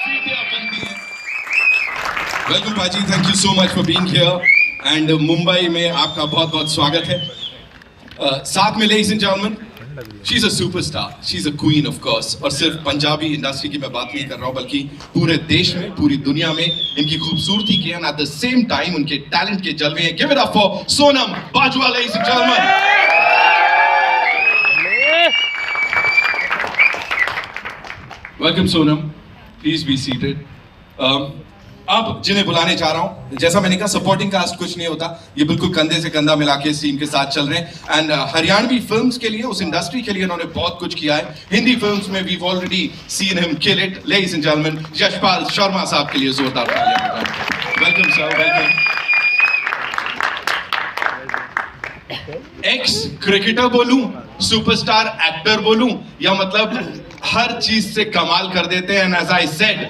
Welcome पाजी, thank you so much for being here and Mumbai में आपका बहुत बहुत स्वागत है। साथ में ladies and gentleman, she is a superstar, she is a queen of course. और सिर्फ पंजाबी इंडस्ट्री की मैं बात नहीं कर रहा हूं, बल्कि पूरे देश में, पूरी दुनिया में इनकी खूबसूरती के and at the same time उनके टैलेंट के जलवे हैं। Give it up for Sonam Bajwa, ladies and gentleman. Welcome Sonam, please be seated. अब जिन्हें बुलाने जा रहा हूं, जैसा मैंने कहा सपोर्टिंग कास्ट कुछ नहीं होता, ये बिल्कुल कंधे से कंधा मिला के इस टीम के साथ चल रहे हैं। एंड हरियाणवी फिल्म्स के लिए, उस इंडस्ट्री के लिए उन्होंने बहुत कुछ किया है। हिंदी फिल्म्स में we already seen him kill it. Ladies and gentleman, Yashpal Sharma sahab के लिए जोरदार तालियां। Welcome sir, welcome. Ex cricketer बोलूं, सुपरस्टार एक्टर बोलूं, या मतलब हर चीज से कमाल कर देते हैं। And as I said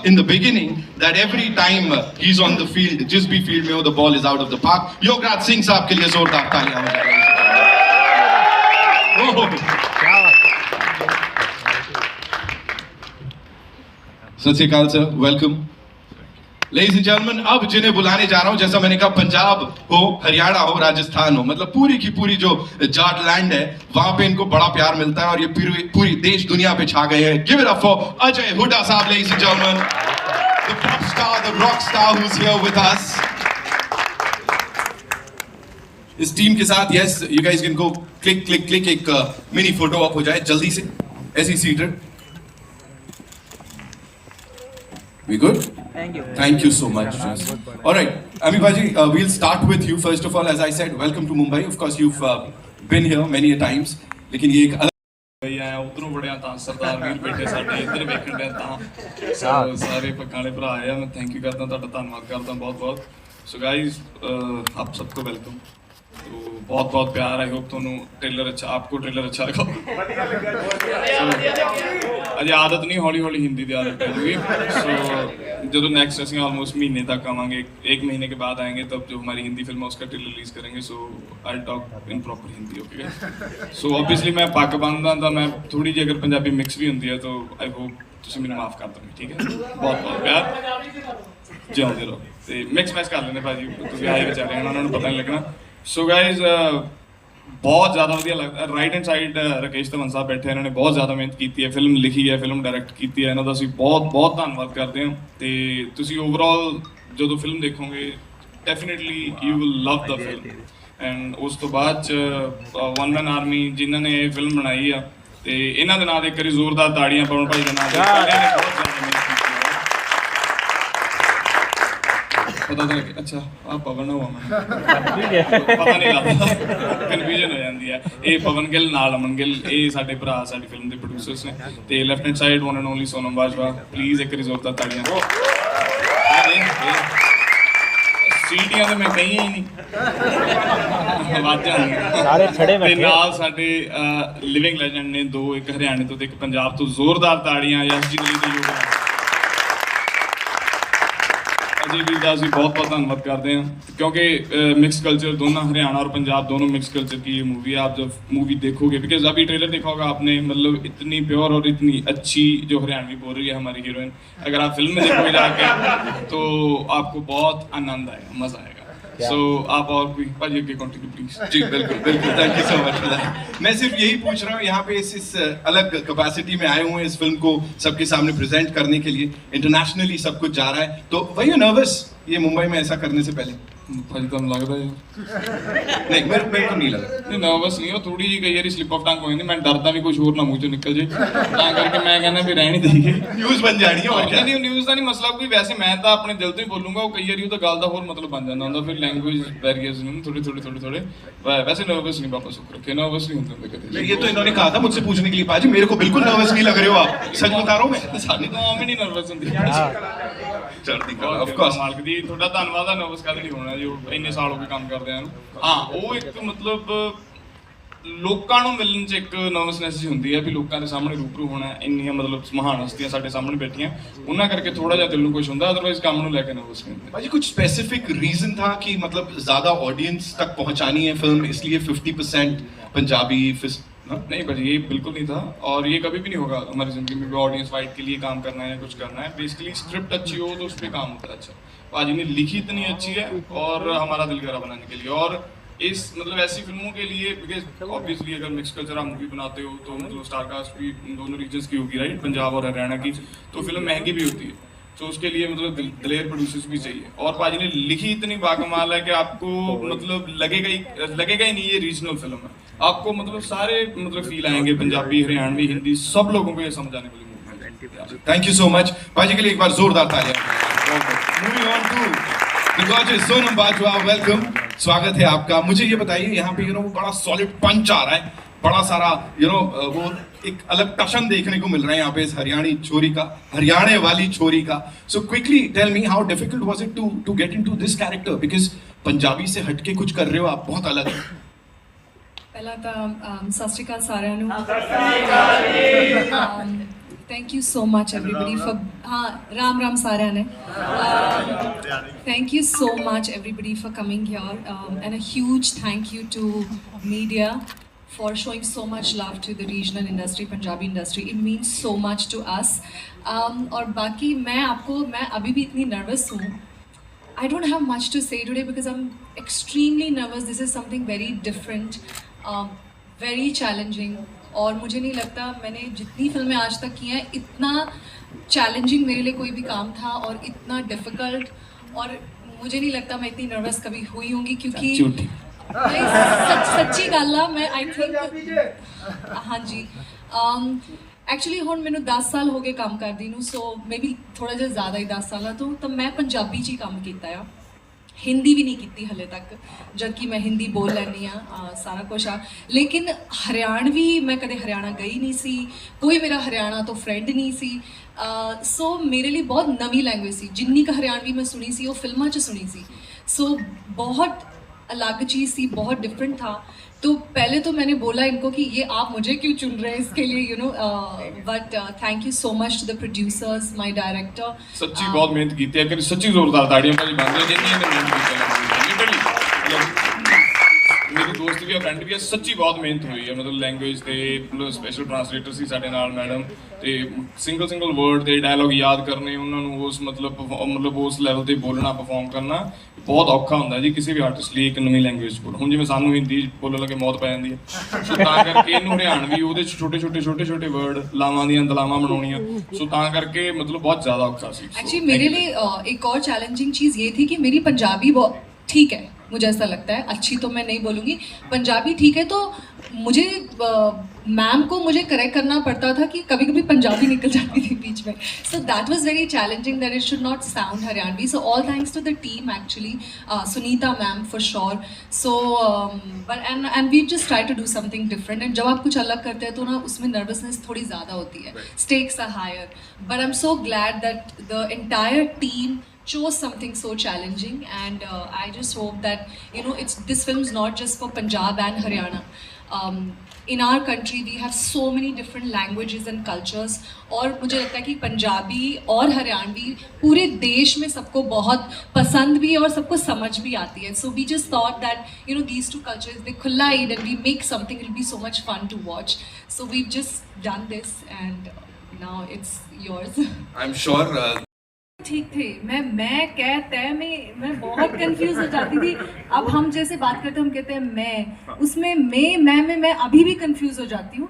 in the beginning that every time he is on the field, जिस भी फील्ड में हो, the ball is out of the park. Yograj Singh sahab के लिए जोरदार तालियां हो जाएगी। सत श्री अकाल sir, welcome. Ladies and gentleman, अब जिन्हें बुलाने जा रहा हूं, जैसा मैंने कहा, पंजाब हो, हरियाणा हो, राजस्थान हो, मतलब पूरी की पूरी जो जाट लैंड है, वहां पे इनको बड़ा प्यार मिलता है और ये पूरी देश दुनिया पे छा गए हैं। Give it up for Ajay Hooda साहब, ladies and gentleman, the pop star, the rock star who is here with us. इस टीम के साथ, yes, you guys can go click click click, एक मिनी फोटो अप हो जाए जल्दी से, ऐसी seated. We good? Thank you so much. All right, Ami Bhaji, we'll start with you first of all. As I said, welcome to Mumbai. Of course, you've been here many a times. लेकिन ये एक ਭਈ ਆਇਆ ਉਧਰੋਂ ਬੜਿਆ ਤਾਂ ਸਰਦਾਰ ਵੀਰ ਬੈਠੇ ਸਾਡੇ ਇੱਧਰ ਵੇਖਣ ਦੇ ਤਾਂ ਸਾਰੇ ਪੱਕਾਂ ਵਾਲੇ ਭਰਾ ਆਏ ਆ। ਮੈਂ ਥੈਂਕ ਯੂ ਕਰਦਾ, ਤੁਹਾਡਾ ਧੰਨਵਾਦ ਕਰਦਾ ਬਹੁਤ ਬਹੁਤ। ਸੋ गाइस, आप सबको वेलकम। तो बहुत बहुत प्यार। आई होप ਤੁਹਾਨੂੰ ट्रेलर अच्छा, आपको ट्रेलर अच्छा लगा। अजे आदत नहीं, हौली हौली हिंदी की आदत पै जूगी। सो जो नैक्सट असं ऑलमोस्ट महीने तक आवेंगे, एक महीने के बाद आएंगे, तब जो हमारी हिंदी फिल्म है उसका ट्रेलर रिलीज करेंगे। So I talk in proper Hindi, okay. So obviously मैं पग बंदा तो मैं थोड़ी जी अगर पंजाबी मिक्स भी होंगी है, तो आई होप तुम मैंने माफ़ कर दोगे, ठीक है। बहुत बहुत प्यार, जिਉਂਦੇ ਰਹੋ। तो मिक्स मैच कर लेंगे भाजी, तुम आए बेचारे हैं, उन्होंने पता नहीं लगना। सो गाइज, बहुत ज़्यादा वधिया लगता। Right hand side Rakesh Dhawan साहब बैठे, इन्होंने बहुत ज़्यादा मेहनत की है, फिल्म लिखी है, फिल्म डायरैक्ट की है, इन्हों का असं बहुत बहुत धन्यवाद करते हैं। तो तुम ओवरऑल जो फिल्म देखोगे, definitely you will love the film. And उस तो बाद वन मैन आर्मी जिन्होंने ये फिल्म बनाई है, तो इन्हों के नाम एक बार जोरदार ताड़ियां पवन भाई के नाम से बहुत ज़्यादा मेहनत की। पता तो लगे, अच्छा आप पवन हुआ, मैं पता नहीं लगता, कन्फ्यूजन हो जाती है। ये पवन गिल नाल अमन गिल, ये साडे भरा साडी फिल्म के प्रोड्यूसर्स ने। तो left hand side one and only Sonam Bajwa, please एक रिजोर्ट का ताड़ियां। सीटियां तो मैं कही ही नहीं, सारे खड़े बैठे। नाल साडे लिविंग लेजेंड ने दो, एक हरियाणे तो एक पंजाब तो। जोरदार ताड़ियां यश जी के लिए। अजय वीर का असं बहुत बहुत धन्यवाद करते हैं, क्योंकि मिक्स कल्चर दोनों, हरियाणा और पंजाब दोनों मिक्स कल्चर की ये मूवी है। आप जब मूवी देखोगे, बिकॉज अभी ट्रेलर देखा होगा आपने, मतलब इतनी प्योर और इतनी अच्छी जो हरियाणवी बोल रही है हमारी हीरोइन, अगर आप फिल्म में देखोगे जाके तो आपको बहुत आनंद आएगा, मज़ा आएगा। सो आप और कोई भाजी के कंटिन्यू प्लीज। जी बिल्कुल बिल्कुल, thank you so much for that. मैं सिर्फ यही पूछ रहा हूँ, यहाँ पे इस अलग कैपेसिटी में आए हुए हैं इस फिल्म को सबके सामने प्रेजेंट करने के लिए, इंटरनेशनली सब कुछ जा रहा है, तो वर यू नर्वस ये मुंबई में ऐसा करने से पहले? भाजी तुम लगता है नहीं, मेरे को नहीं लगा। नहीं नर्वस नहीं हो, थोड़ी जी कई बार स्लिप ऑफ टंग हो जाती। मैं डरदा भी कुछ होर ना मूँह चों निकल जाए, तां करके मैं कहना भी रहनी देइए, न्यूज़ बन जानी है। और क्या नहीं, न्यूज़ का नहीं मसला कोई, वैसे मैं तो अपने दिल तो ही बोलूँगा, वो कई बार वो गल का होर मतलब बन जाता होंगे, फिर लैंग्वेज बैरियर्स नहीं थोड़े। वैसे नर्वस नहीं, पापा शुक्र रखे, नर्वस नहीं होते कभी। ये तो इन्होंने कहा था मुझसे पूछने के लिए, पाजी मेरे को बिल्कुल नर्वस नहीं लग रहे हो आप, सच बता रहा हूँ मैं। सानी तो आम ही नहीं नर्वस होंदी। चढ़ती कला, ऑफ कोर्स मालक दी थोड़ा धन्यवाद है, नर्वस कद नहीं होना जो इन्ने साल हो गए काम करदे हैं। हाँ, वो एक मतलब लोकां नूं मिलण च एक नर्वसनेस जी हुंदी है भी लोकां दे सामने रूबरू होना, इन्नियां मतलब महान हस्तियां साडे सामने बैठियां, उन्हां करके थोड़ा जिहा दिल नूं कुछ हुंदा, अदरवाइज काम नूं लैके नर्वस नहीं हुंदे। भाजी कुछ स्पेसिफिक रीजन था कि मतलब ज्यादा ऑडियंस तक पहुंचानी है फिल्म, इसलिए 50% पंजाबी नहीं पर ये बिल्कुल नहीं था और ये कभी भी नहीं होगा हमारी जिंदगी में। ऑडियंस फाइट के लिए काम करना है या कुछ करना है, बेसिकली स्क्रिप्ट अच्छी हो तो उस पर काम होता है। अच्छा पाजी ने लिखी इतनी अच्छी है और हमारा दिल करा बनाने के लिए, और इस मतलब ऐसी फिल्मों के लिए बिकॉज ऑब्वियसली अगर मिक्स कल्चर आप मूवी बनाते हो तो मतलब स्टार कास्ट भी दोनों रीजन्स की होगी राइट, पंजाब और हरियाणा की, तो फिल्म महंगी भी होती है। तो उसके लिए मतलब दिलेर प्रोड्यूसर्स भी चाहिए, और पाजी ने लिखी इतनी बाकमाल है कि आपको मतलब लगेगा ही नहीं ये रीजनल फिल्म है। आपको मतलब सारे मतलब फील आएंगे, पंजाबी, हरियाणवी, हिंदी, सब लोगों को ये समझ आने वाली मूवी है। थैंक यू सो मच पाजी के लिए एक बार जोरदार तालियां। Moving on to the gorgeous Sonam Bajwa, welcome, स्वागत है आपका। मुझे ये बताइए यहाँ पे वो बड़ा सॉलिड पंच आ रहा है, बड़ा सारा वो एक अलग टशन देखने को मिल रहा है यहाँ पे इस हरियाणे वाली छोरी का। So quickly tell me how difficult was it to get into this character, because Punjabi से हटके कुछ कर रहे हो आप, बहुत अलग है। पहला तो सत श्री अकाल साਰਿਆਂ ਨੂੰ। Thank you so much everybody for Ram साਰਿਆਂ ने। Thank you so much everybody for coming here, and a huge thank you to media for showing so much love to the regional industry, Punjabi industry. It means so much to us. और बाकी मैं अभी भी इतनी nervous हूँ। I don't have much to say today because I'm extremely nervous. This is something very different, very challenging. और मुझे नहीं लगता मैंने जितनी फिल्में आज तक की हैं इतना चैलेंजिंग मेरे लिए कोई भी काम था और इतना डिफ़िकल्ट, और मुझे नहीं लगता मैं इतनी नर्वस कभी हुई होंगी, क्योंकि सच्ची गल आ। मैं आई थिंक हाँ जी एक्चुअली हुण मैनू 10 साल हो गए काम करदी नूं, सो मे बी थोड़ा जिहा ज़्यादा ही 10 साल तो मैं पंजाबी च ही काम कीता आ, हिंदी भी नहीं की हले तक, जबकि मैं हिंदी बोल लैनी सारा कुछ आ। लेकिन हरियाणवी मैं कदे हरियाणा गई नहीं सी, कोई मेरा हरियाणा तो फ्रेंड नहीं सी। सो मेरे लिए बहुत नवी लैंग्वेज सी, जिन्नी का हरियाणवी मैं सुनी सी वो फिल्मां च सुनी सी, सो बहुत अलग चीज़ सी, बहुत डिफरेंट था। तो पहले तो मैंने बोला इनको कि ये आप मुझे क्यों चुन रहे हैं इसके लिए, but thank you so much to the producers, my director. सच्ची बहुत मेहनत की है, अगर सच्ची जोरदार ताड़ियां भाई बांधे जितनी ने मेहनत की है लिटरली। मेरी दोस्त भी है, फ्रेंड भी है, सच्ची बहुत मेहनत हुई है। मतलब लैंग्वेज ते मतलब स्पेशल ट्रांसलेटर सी साडे नाल मैडम, ते सिंगल वर्ड ते डायलॉग याद करने, उन्होंने उस मतलब उस लेवल ते बोलना, परफॉर्म करना बहुत औखा होंदा है जी किसी भी आर्टिस्ट लिए एक नवी लैंग्वेज बोल। हुण जिवें सानू हिंदी बोलण लगे मौत पै जांदी है, सो तां करके इहनूं हरियाणवी ओहदे छोटे वर्ड लावां दियां दलावां बनाउणियां, सो तां करके मतलब बहुत ज़्यादा औखा सी। एक्चुअली मेरे लिए एक और चैलेंजिंग चीज़ ये थी कि मेरी पंजाबी ठीक है, मुझे ऐसा लगता है, अच्छी तो मैं नहीं बोलूँगी, पंजाबी ठीक है, तो मुझे मैम को मुझे करेक्ट करना पड़ता था कि कभी कभी पंजाबी निकल जाती थी बीच में। So that was very challenging that it should not sound Haryanvi. So all thanks to the team actually, Sunita ma'am for sure. So but and we just try to do something different, and जब आप कुछ अलग करते हैं तो ना उसमें nervousness थोड़ी ज़्यादा होती है, stakes are higher, but I am so glad that the entire team chose something so challenging, and I just hope that this film is not just for Punjab and Haryana. In our country we have so many different languages and cultures, और मुझे लगता है कि पंजाबी और हरियाणवी पूरे देश में सबको बहुत पसंद भी है और सबको समझ भी आती है। So we just thought that these two cultures, they collide and we make something, it will be so much fun to watch. So we've just done this and now it's yours. I'm sure ठीक थे। मैं कहते मैं बहुत confuse हो जाती थी। अब हम जैसे बात करते हैं हम कहते हैं मैं, उसमें मैं अभी भी कंफ्यूज हो जाती हूँ।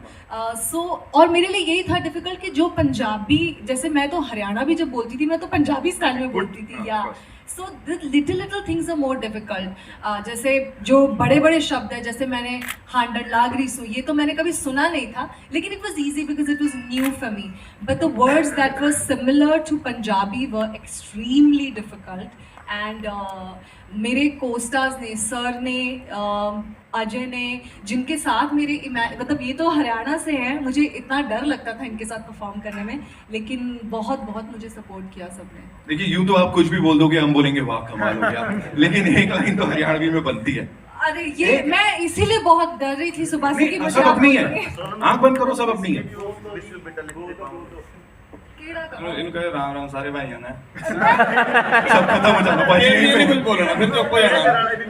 और मेरे लिए यही था डिफ़िकल्ट कि जो पंजाबी, जैसे मैं तो हरियाणा भी जब बोलती थी मैं तो पंजाबी स्टाइल में बोलती थी, या so little things are more difficult. जैसे जो बड़े शब्द है, जैसे मैंने हांडर लागरी सो, ये तो मैंने कभी सुना नहीं था, लेकिन it was easy because it was new for me, but the words that were similar to Punjabi were extremely difficult. And मेरे कोस्टार्स ने, सर ने, अजय ने, जिनके साथ मेरे मतलब ये तो हरियाणा से हैं, मुझे इतना डर लगता था इनके साथ परफॉर्म करने में, लेकिन बहुत मुझे सपोर्ट किया सबने। देखिए यूं तो आप कुछ भी बोल दोगे, हम बोलेंगे वाह कमाल हो गया, लेकिन एक लाइन तो हरियाणवी में बनती है। अरे ये मैं इसीलिए बहुत डर रही थी सुबह से कि सब अपनी है, आंख बंद करो, सब अपनी है। इनका राम सारे भाई है ना, सब खत्म हो जाता है, ये नहीं कुछ बोलना फिर तो कोई ना।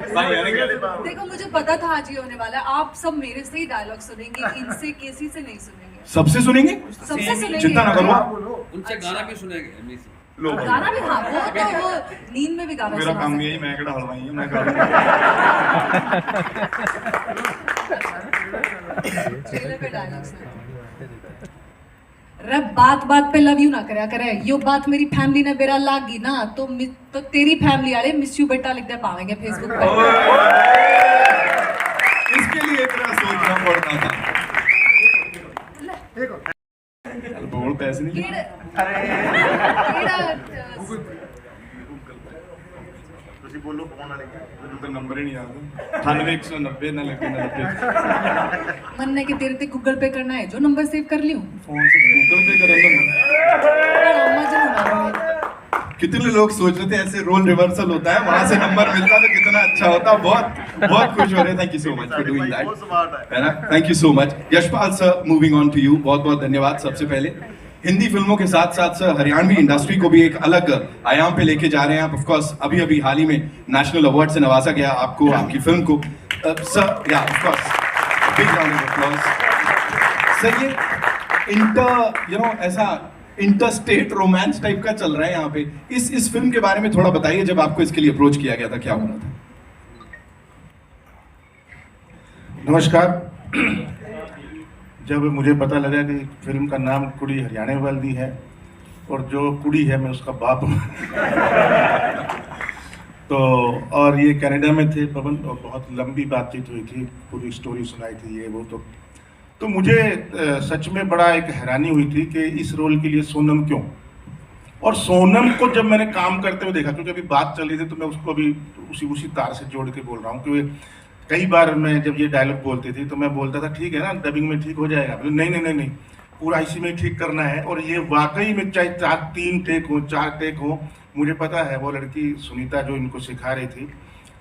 देखो मुझे पता था आज ये होने वाला है, आप सब मेरे से ही डायलॉग सुनेंगे, इनसे किसी से नहीं सुनेंगे। सबसे सुनेंगे? सबसे सुनेंगे। चिंता ना करो। उनसे गाना भी सुनेंगे। गाना भी, हाँ वो तो वो नींद में भी गाना मेरा सुना काम सकते नहीं है, मैं कड़ा हलवाई हूं, मैं गा ट्रेलर पे डायलॉग सुना। रे बात बात पे लव यू ना करया करे, यो बात मेरी फैमिली ने बेरा लागी ना तो तेरी फैमिली वाले मिस यू बेटा लिख दे पावेंगे फेसबुक पे। इसके लिए इतना सोचना पड़ता था। बोल पैसे नहीं। ਤੁਸੀਂ ਬੋਲੋ ਫੋਨ ਵਾਲੇ ਮੈਨੂੰ ਤਾਂ ਨੰਬਰ ਹੀ ਨਹੀਂ ਯਾਦ 98 190 ਨਾ ਲੱਗੇ 90 मन ने के तेरे ते गूगल पे करना है जो नंबर सेव कर लियो फोन से गूगल पे कर लो। कितने लोग सोच रहे थे ऐसे रोल रिवर्सल होता है, वहां से नंबर मिलता तो कितना अच्छा होता। बहुत बहुत खुश हो रहे। Thank you so much for doing that, है ना। Thank you so much Yashpal sir. Moving on to you, बहुत बहुत धन्यवाद। सबसे पहले हिंदी फिल्मों के साथ साथ सर हरियाणवी इंडस्ट्री को भी एक अलग आयाम पे लेके जा रहे हैं आप। ऑफ कोर्स अभी अभी हाल ही में नेशनल अवार्ड से नवाजा गया आपको, आपकी फिल्म को। सर या of course big round of applause. Sir ये ऐसा इंटर स्टेट रोमांस टाइप का चल रहा है यहाँ पे, इस फिल्म के बारे में थोड़ा बताइए। जब आपको इसके लिए अप्रोच किया गया था क्या हो रहा था? नमस्कार। जब मुझे पता लगा कि फिल्म का नाम कुड़ी हरियाणा वाली है और जो कुड़ी है मैं उसका बाप हूँ तो और ये कनाडा में थे पवन, और बहुत लंबी बातचीत हुई थी, पूरी स्टोरी सुनाई थी ये वो। तो मुझे सच में बड़ा एक हैरानी हुई थी कि इस रोल के लिए सोनम क्यों। और सोनम को जब मैंने काम करते हुए देखा, क्योंकि अभी बात चल रही थी तो मैं उसको भी उसी तार से जोड़ के बोल रहा हूँ। क्योंकि कई बार मैं जब ये डायलॉग बोलती थी तो मैं बोलता था ठीक है ना डबिंग में ठीक हो जाएगा, नहीं नहीं नहीं नहीं पूरा इसी में ठीक करना है। और ये वाकई में चाहे 3 टेक हो 4 टेक हो, मुझे पता है वो लड़की सुनीता जो इनको सिखा रही थी,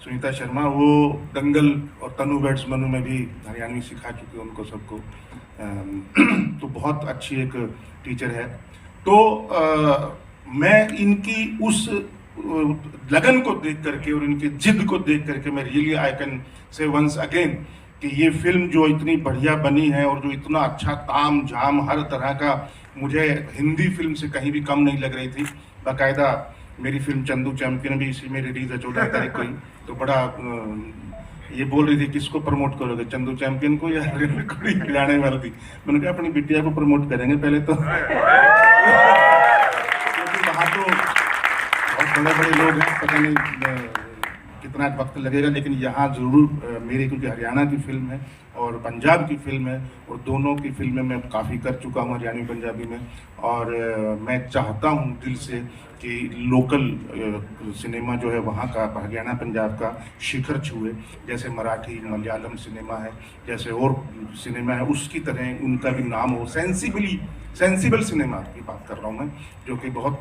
सुनीता शर्मा, वो दंगल और तनु बैट्स मनु में भी हरियाणवी सिखा चुकी है उनको सबको। तो बहुत अच्छी एक टीचर है। तो मैं इनकी उस लगन को देख करके और इनकी जिद को देख करके मैं really I can say once again कि ये फिल्म जो इतनी बढ़िया बनी है और जो इतना अच्छा ताम झाम हर तरह का, मुझे हिंदी फिल्म से कहीं भी कम नहीं लग रही थी। बाकायदा मेरी फिल्म चंदू चैंपियन भी इसी में रिलीज है 14 तारीख को ही। तो बड़ा ये बोल रही थी किसको प्रमोट करोगे, चंदू चैंपियन को या हरियाणा वाली थी। मैंने कहा अपनी बिटिया को प्रमोट करेंगे पहले तो क्योंकि वहाँ तो बड़े बड़े लोग हैं, पता नहीं कितना वक्त लगेगा, लेकिन यहाँ ज़रूर मेरी, क्योंकि हरियाणा की फिल्म है और पंजाब की फिल्म है और दोनों की फिल्में मैं काफ़ी कर चुका हूँ हरियाणवी पंजाबी में। और मैं चाहता हूँ दिल से कि लोकल सिनेमा जो है वहाँ का हरियाणा पंजाब का शिखर छुए, जैसे मराठी मलयालम सिनेमा है, जैसे और सिनेमा है उसकी तरह उनका भी नाम हो। सेंसिबल सिनेमा की बात कर रहा हूँ मैं, जो कि बहुत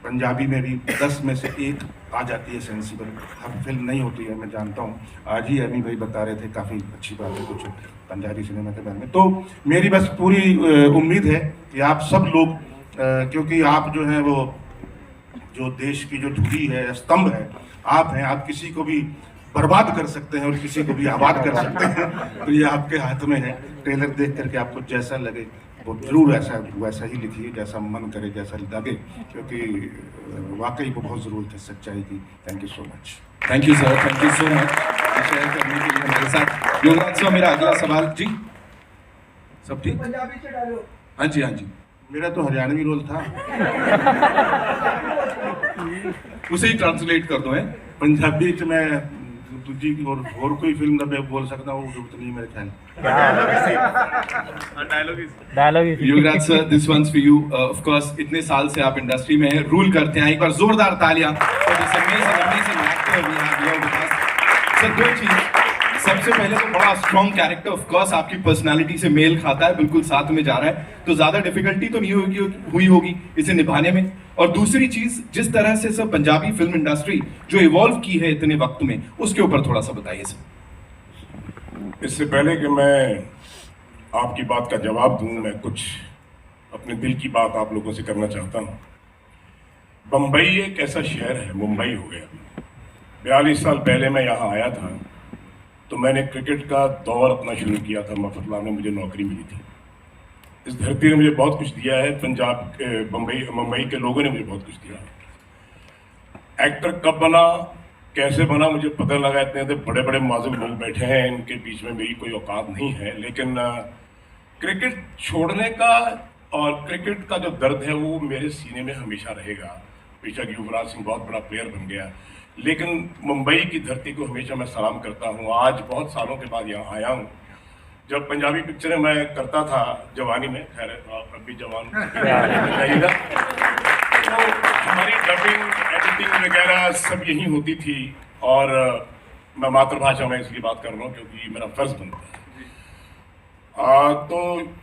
पंजाबी में भी 10 में से 1 आ जाती है सेंसिबल, हर फिल्म नहीं होती है मैं जानता हूँ। आज ही अमी भाई बता रहे थे, काफ़ी अच्छी बात है कुछ पंजाबी सिनेमा के बारे में। तो मेरी बस पूरी उम्मीद है कि आप सब लोग, क्योंकि आप जो हैं वो जो देश की जो धुरी है स्तंभ है आप हैं, आप किसी को भी बर्बाद कर सकते हैं और किसी को भी आबाद कर सकते हैं। तो ये आपके हाथ में है। ट्रेलर देख करके आपको जैसा लगे वो जरूर वैसा ही लिखिए, जैसा मन करे जैसा लगे, क्योंकि वाकई वो बहुत ज़रूरत है सच्चाई की। Thank you so much. Thank you sir, thank you so much share करने के लिए हमारे साथ। युवराज सर, मेरा अगला सवाल जी, सब ठीक? हाँ जी हाँ जी। मेरा तो हरियाणवी रोल था उसे ही ट्रांसलेट कर दो है पंजाबी च मैं दूजी और कोई फिल्म का मैं बोल सकता हूँ जरूरत नहीं मेरे ख्याल। Dialogue Yuvraj sir, this once for you. Of course इतने साल से आप इंडस्ट्री में हैं, रूल करते हैं। एक बार जोरदार तालियां for this amazing actor we have here with us. Sir, 2 चीज, सबसे पहले तो बड़ा स्ट्रॉन्ग कैरेक्टर, ऑफ कोर्स आपकी पर्सनालिटी से मेल खाता है, बिल्कुल साथ में जा रहा है, तो ज्यादा डिफिकल्टी तो नहीं हुई होगी इसे निभाने में। और दूसरी चीज, जिस तरह से सब पंजाबी फिल्म इंडस्ट्री जो इवॉल्व की है इतने वक्त में, उसके ऊपर थोड़ा सा बताइए सर। इससे पहले कि मैं आपकी बात का जवाब दूं, मैं कुछ अपने दिल की बात आप लोगों से करना चाहता हूं। बंबई एक ऐसा शहर है, मुंबई हो गया, 42 साल पहले मैं यहाँ आया था तो मैंने क्रिकेट का दौर अपना शुरू किया था। मफतलाल में मुझे नौकरी मिली थी। इस धरती ने मुझे बहुत कुछ दिया है। पंजाब मुंबई के लोगों ने मुझे बहुत कुछ दिया। एक्टर कब बना, कैसे बना, मुझे पता लगा। इतने बड़े बड़े मुआज़िम लोग बैठे हैं, इनके बीच में मेरी कोई औकात नहीं है। लेकिन क्रिकेट छोड़ने का और क्रिकेट का जो दर्द है वो मेरे सीने में हमेशा रहेगा। बेशक युवराज सिंह बहुत बड़ा प्लेयर बन गया, लेकिन मुंबई की धरती को हमेशा मैं सलाम करता हूँ। आज बहुत सालों के बाद यहाँ आया हूँ। जब पंजाबी पिक्चरें मैं करता था जवानी में, खैर आप अब भी जवान बताइएगा, तो हमारी डबिंग, एडिटिंग वगैरह सब यही होती थी। और मैं मातृभाषा में इसलिए बात कर रहा हूँ क्योंकि मेरा फर्ज बनता है। तो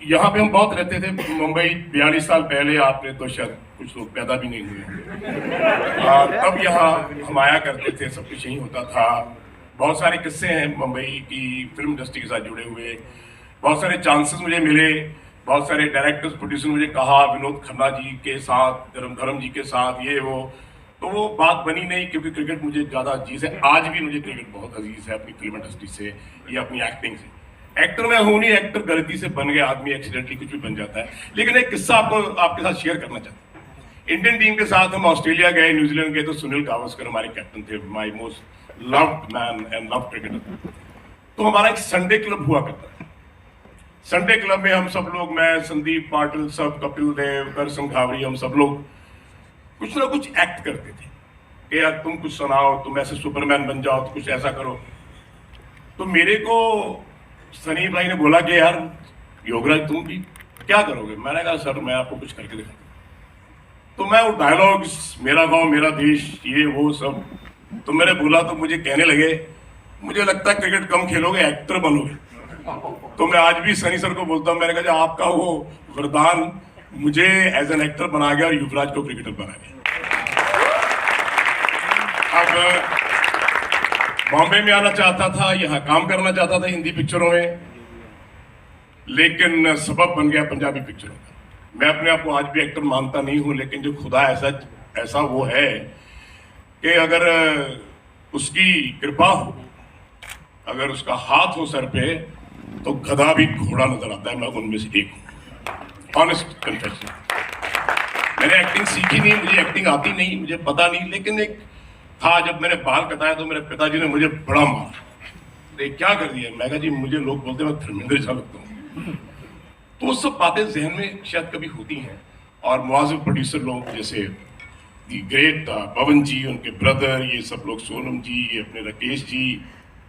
यहाँ पे हम बहुत रहते थे। मुंबई 42 साल पहले, आपने तो शायद कुछ लोग पैदा भी नहीं हुए तब यहाँ हम आया करते थे, सब कुछ यही होता था। बहुत सारे किस्से हैं मुंबई की फिल्म इंडस्ट्री के साथ जुड़े हुए। बहुत सारे चांसेस मुझे मिले, बहुत सारे डायरेक्टर्स, प्रोड्यूसर मुझे कहा विनोद खन्ना जी के साथ, धर्म जी के साथ, ये वो, तो वो बात बनी नहीं क्योंकि क्रिकेट मुझे ज़्यादा अजीज है। आज भी मुझे क्रिकेट बहुत अजीज है, अपनी फिल्म इंडस्ट्री से या अपनी एक्टिंग से। एक्टर मैं हूँ नहीं, एक्टर गलती से बन गया आदमी, एक्सीडेंटली कुछ भी बन जाता है। लेकिन एक किस्सा आपके साथ शेयर करना चाहता हूँ। इंडियन टीम के साथ हम ऑस्ट्रेलिया गए, न्यूजीलैंड गए, तो सुनील गावस्कर हमारे कैप्टन थे, my most loved man and love cricketer. तो हमारा एक संडे क्लब हुआ करता था। संडे क्लब में हम सब लोग, मैं, संदीप पाटिल, सब, कपिल देव, कर संघावरी, हम सब लोग कुछ ना कुछ एक्ट करते थे कि यार तुम कुछ सुनाओ, तुम ऐसे सुपरमैन बन जाओ, तो कुछ ऐसा करो। तो मेरे को सनी भाई ने बोला कि यार योगराज तुम भी क्या करोगे? मैंने कहा सर मैं आपको कुछ करके दिखाता। तो मैं वो डायलॉग्स, मेरा गांव मेरा देश, ये वो सब, तो मैंने बोला तो मुझे कहने लगे मुझे लगता है क्रिकेट कम खेलोगे, एक्टर बनोगे। तो मैं आज भी सनी सर को बोलता हूँ, मैंने कहा आपका वो वरदान मुझे एज एन एक्टर बना गया और युवराज को क्रिकेटर बना गया। अब बॉम्बे में आना चाहता था, यहाँ काम करना चाहता था हिंदी पिक्चरों में, लेकिन सबब बन गया पंजाबी पिक्चरों का। मैं अपने आप को आज भी एक्टर मानता नहीं हूँ, लेकिन जो खुदा ऐसा वो है कि अगर उसकी कृपा हो, अगर उसका हाथ हो सर पे, तो गधा भी घोड़ा नजर आता है। मैं उनमें से एक हूँ, ऑनेस्ट कन्फेशन। मैंने एक्टिंग सीखी नहीं, मुझे एक्टिंग आती नहीं, मुझे पता नहीं, लेकिन एक था जब मैंने बाल कटाया तो मेरे पिताजी ने मुझे बड़ा मारा। तो क्या कर दिया? मैं कहा जी मुझे लोग बोलते हैं मैं धर्मेंद्र झा लगता हूँ। तो वो सब बातें जहन में शायद कभी होती हैं। और मुआज़िब प्रोड्यूसर लोग जैसे दी ग्रेट पवन जी, उनके ब्रदर, ये सब लोग, सोनम जी, ये अपने राकेश जी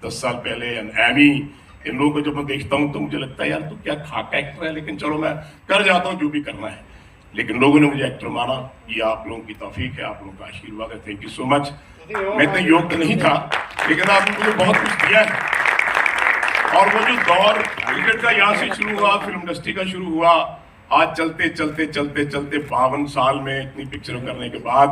10 साल पहले, एमी, इन लोगों को जब मैं देखता हूँ तो मुझे लगता है यार तो क्या खाका एक्टर है, लेकिन चलो मैं कर जाता हूँ जो भी करना है। लेकिन लोगों ने मुझे एक्टर माना, ये आप लोगों की तौफीक है, आप लोगों का आशीर्वाद है। Thank you so much. मैं इतना योग्य नहीं था, लेकिन आपने मुझे बहुत कुछ दिया है। और वो जो दौर क्रिकेट का यहाँ से शुरू हुआ, फिल्म इंडस्ट्री का शुरू हुआ, आज चलते चलते चलते चलते 52 साल में इतनी पिक्चरों करने के बाद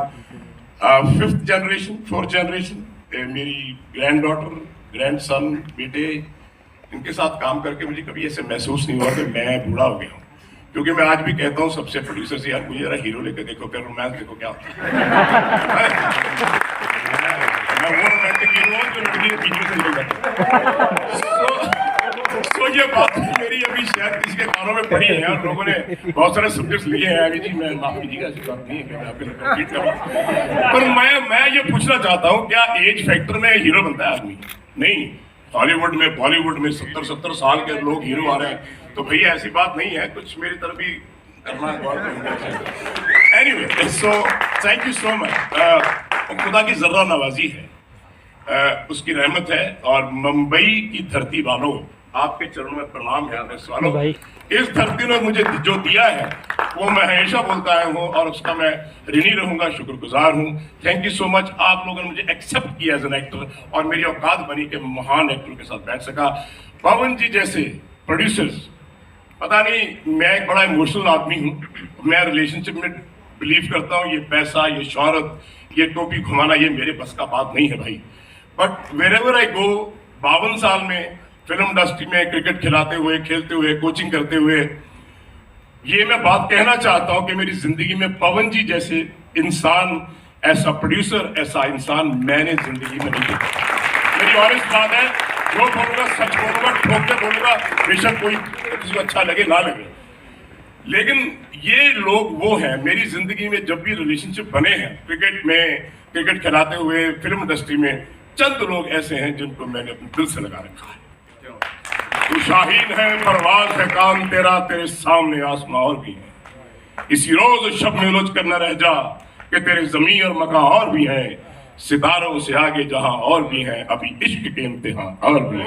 5th जनरेशन, 4th जनरेशन, मेरी ग्रैंड डॉटर, ग्रैंड सन, बेटे, इनके साथ काम करके मुझे कभी ऐसे महसूस नहीं हुआ कि मैं बूढ़ा हो गया हूँ। क्योंकि मैं आज भी कहता हूँ सबसे प्रोड्यूसर से, यार मुझे जरा हीरो लेकर देखो, फिर रोमांस देखो क्या होता है। मैं वो रोमांटिक हीरो हूँ जो लड़की के बीच में से निकल जाता। तो ये बात मेरी अभी शायद किसी के कानों में पड़ी है और लोगों ने बहुत सारे सब्जेक्ट्स लिए हैं। अभी जी मैं माफ कीजिएगा, ऐसी बात नहीं है कि मैं आपके कंप्लीट कर रहा हूँ, पर मैं ये पूछना चाहता हूँ, क्या एज फैक्टर में हीरो बनता है आदमी? नहीं। हॉलीवुड में, बॉलीवुड में 70-70 साल के लोग हीरो आ रहे हैं, तो भैया ऐसी बात नहीं है, कुछ मेरी तरफ भी करना है। Anyway, so thank you so much. खुदा की जर्रा नवाजी है, उसकी रहमत है। और मुंबई की धरती वालों, आपके चरणों में प्रणाम है। वालों, इस धरती ने मुझे जो दिया है वो मैं हमेशा बोलता आया हूँ और उसका मैं ऋणी रहूंगा, शुक्रगुजार हूँ। Thank you so much. आप लोगों ने मुझे एक्सेप्ट किया एज एन एक्टर और मेरी औकात बनी कि महान एक्टर के साथ बैठ सका। पवन जी जैसे प्रोड्यूसर्स, पता नहीं, मैं एक बड़ा इमोशनल आदमी हूँ। मैं रिलेशनशिप में बिलीव करता हूँ। ये पैसा, ये शोहरत, ये टोपी घुमाना, ये मेरे बस का बात नहीं है भाई। बट वेरेवर आई गो, 52 साल में फिल्म इंडस्ट्री में क्रिकेट खिलाते हुए, खेलते हुए, कोचिंग करते हुए, ये मैं बात कहना चाहता हूं कि मेरी जिंदगी में पवन जी जैसे इंसान ऐसा प्रोड्यूसर, ऐसा इंसान मैंने जिंदगी में नहीं देखा। मेरी ऑनेस्ट बात है, जो बोलूंगा सच बोलूंगा, ठोक के बोलूंगा, बेशक कोई किसी को अच्छा लगे ना लगे, लेकिन ये लोग वो हैं। मेरी जिंदगी में जब भी रिलेशनशिप बने हैं, क्रिकेट में, क्रिकेट खिलाते हुए, फिल्म इंडस्ट्री में, चंद लोग ऐसे हैं जिनको मैंने अपने दिल से लगा रखा है। तू शाहीन है, परवाज है काम तेरा, तेरे सामने आसमां और भी है। इसी रोज शब में उलझ कर न रह जा कि तेरे जमीन और मकान और भी हैं, सितारों से आगे जहां और भी हैं, अभी इश्क के इम्तिहान और भी हैं।